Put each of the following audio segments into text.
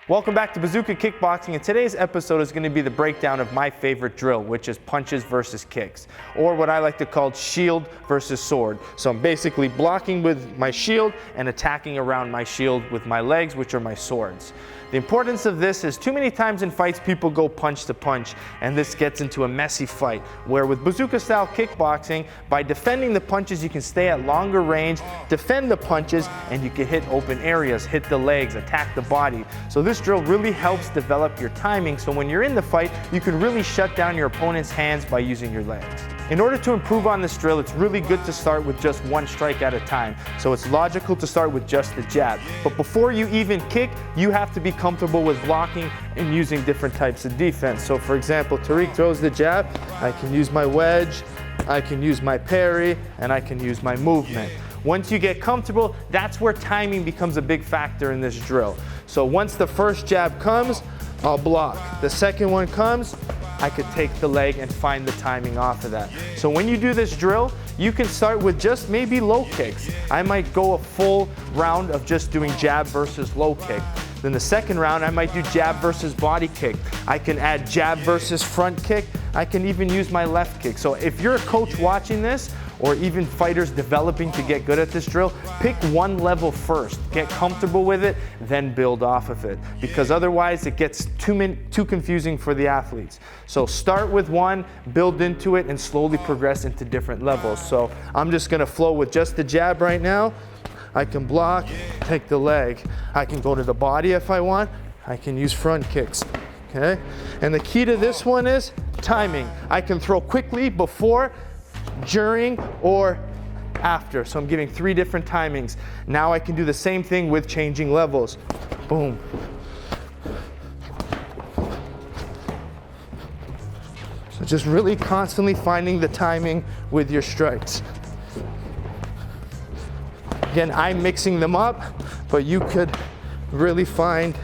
Welcome back to Bazooka Kickboxing, and today's episode is going to be the breakdown of my favorite drill, which is punches versus kicks, or what I like to call shield versus sword. So I'm basically blocking with my shield and attacking around my shield with my legs, which are my swords. The importance of this is too many times in fights people go punch to punch, and this gets into a messy fight, where with bazooka style kickboxing, by defending the punches you can stay at longer range, defend the punches, and you can hit open areas, hit the legs, attack the body. So this drill really helps develop your timing, so when you're in the fight you can really shut down your opponent's hands by using your legs. In order to improve on this drill, it's really good to start with just one strike at a time. So it's logical to start with just the jab. But before you even kick, you have to be comfortable with blocking and using different types of defense. So for example, Tariq throws the jab, I can use my wedge, I can use my parry, and I can use my movement. Once you get comfortable, that's where timing becomes a big factor in this drill. So once the first jab comes, I'll block. The second one comes, I could take the leg and find the timing off of that. So when you do this drill, you can start with just maybe low kicks. I might go a full round of just doing jab versus low kick. Then the second round, I might do jab versus body kick. I can add jab versus front kick. I can even use my left kick. So if you're a coach watching this, or even fighters developing to get good at this drill, pick one level first. Get comfortable with it, then build off of it. Because otherwise it gets too confusing for the athletes. So start with one, build into it, and slowly progress into different levels. So I'm just gonna flow with just the jab right now. I can block, take the leg. I can go to the body if I want. I can use front kicks, okay? And the key to this one is timing. I can throw quickly before, during, or after. So I'm giving 3 different timings. Now I can do the same thing with changing levels. Boom. So just really constantly finding the timing with your strikes. Again, I'm mixing them up, but you could really find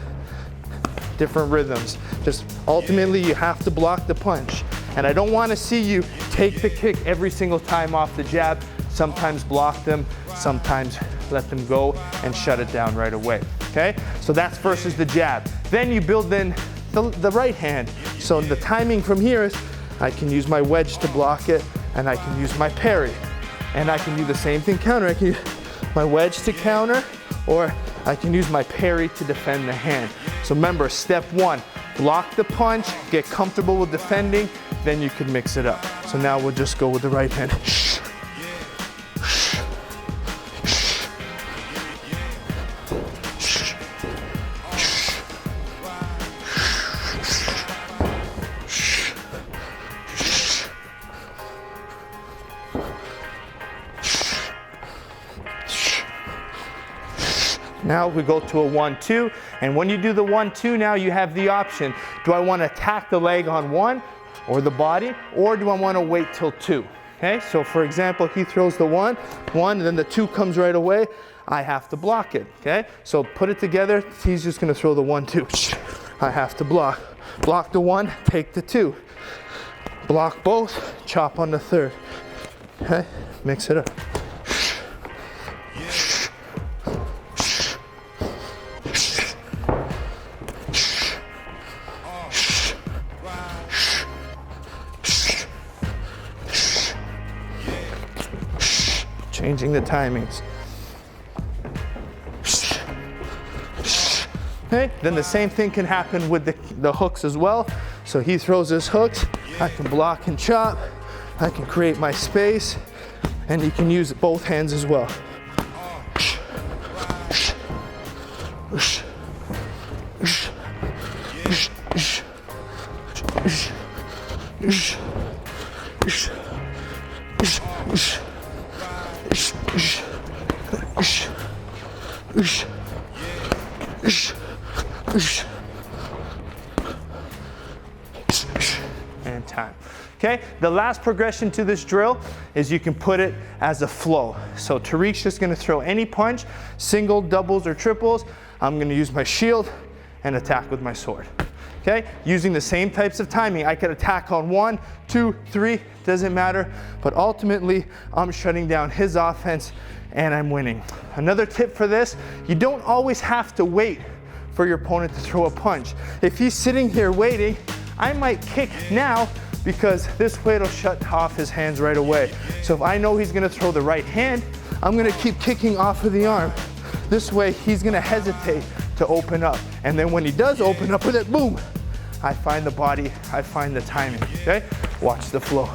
different rhythms. Just ultimately you have to block the punch. And I don't want to see you take the kick every single time off the jab. Sometimes block them, sometimes let them go and shut it down right away, okay? So that's versus the jab. Then you build in the right hand. So the timing from here is I can use my wedge to block it, and I can use my parry. And I can do the same thing counter. I can use my wedge to counter, or I can use my parry to defend the hand. So remember, step 1, block the punch, get comfortable with defending, then you can mix it up. So now we'll just go with the right hand. Now we go to a 1-2, and when you do the 1-2, now you have the option. Do I want to attack the leg on 1 or the body, or do I want to wait till 2? Okay, so for example, he throws the 1, and then the 2 comes right away. I have to block it, okay? So put it together, he's just going to throw the 1-2. I have to block. Block the 1, take the 2. Block both, chop on the 3rd. Okay, mix it up. Changing the timings. Okay, then the same thing can happen with the hooks as well. So he throws his hooks, I can block and chop, I can create my space, and you can use both hands as well. And time. Okay, the last progression to this drill is you can put it as a flow. So Tariq's just going to throw any punch, single, doubles, or triples. I'm going to use my shield and attack with my sword. Okay, using the same types of timing. I could attack on 1, 2, 3, doesn't matter, but ultimately I'm shutting down his offense and I'm winning. Another tip for this, you don't always have to wait for your opponent to throw a punch. If he's sitting here waiting, I might kick now because this way it'll shut off his hands right away. So if I know he's gonna throw the right hand, I'm gonna keep kicking off of the arm. This way he's gonna hesitate to open up. And then when he does open up with it, boom, I find the body, I find the timing, okay? Watch the flow.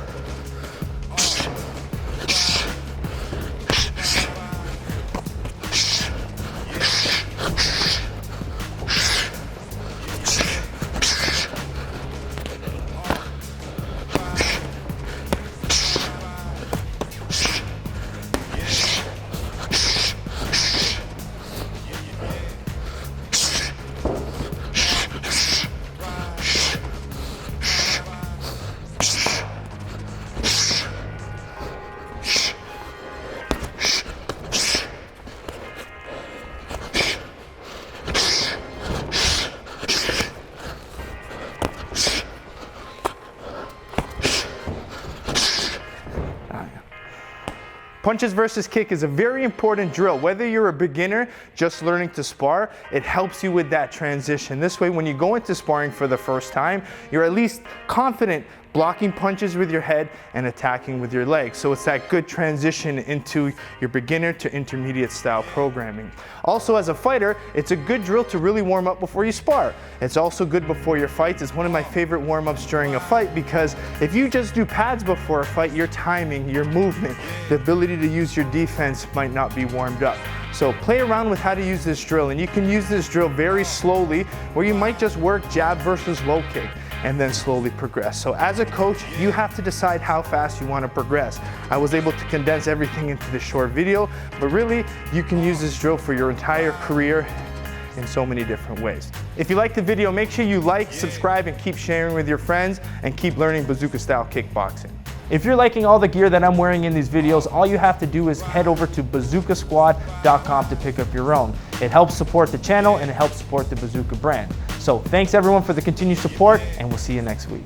Punches versus kick is a very important drill. Whether you're a beginner just learning to spar, it helps you with that transition. This way, when you go into sparring for the first time, you're at least confident blocking punches with your head and attacking with your legs. So it's that good transition into your beginner to intermediate style programming. Also, as a fighter, it's a good drill to really warm up before you spar. It's also good before your fights. It's one of my favorite warm-ups during a fight because if you just do pads before a fight, your timing, your movement, the ability to use your defense might not be warmed up. So play around with how to use this drill, and you can use this drill very slowly where you might just work jab versus low kick and then slowly progress. So as a coach, you have to decide how fast you want to progress. I was able to condense everything into this short video, but really you can use this drill for your entire career in so many different ways. If you liked the video, make sure you like, subscribe, and keep sharing with your friends and keep learning bazooka style kickboxing. If you're liking all the gear that I'm wearing in these videos, all you have to do is head over to bazookasquad.com to pick up your own. It helps support the channel and it helps support the Bazooka brand. So thanks everyone for the continued support, and we'll see you next week.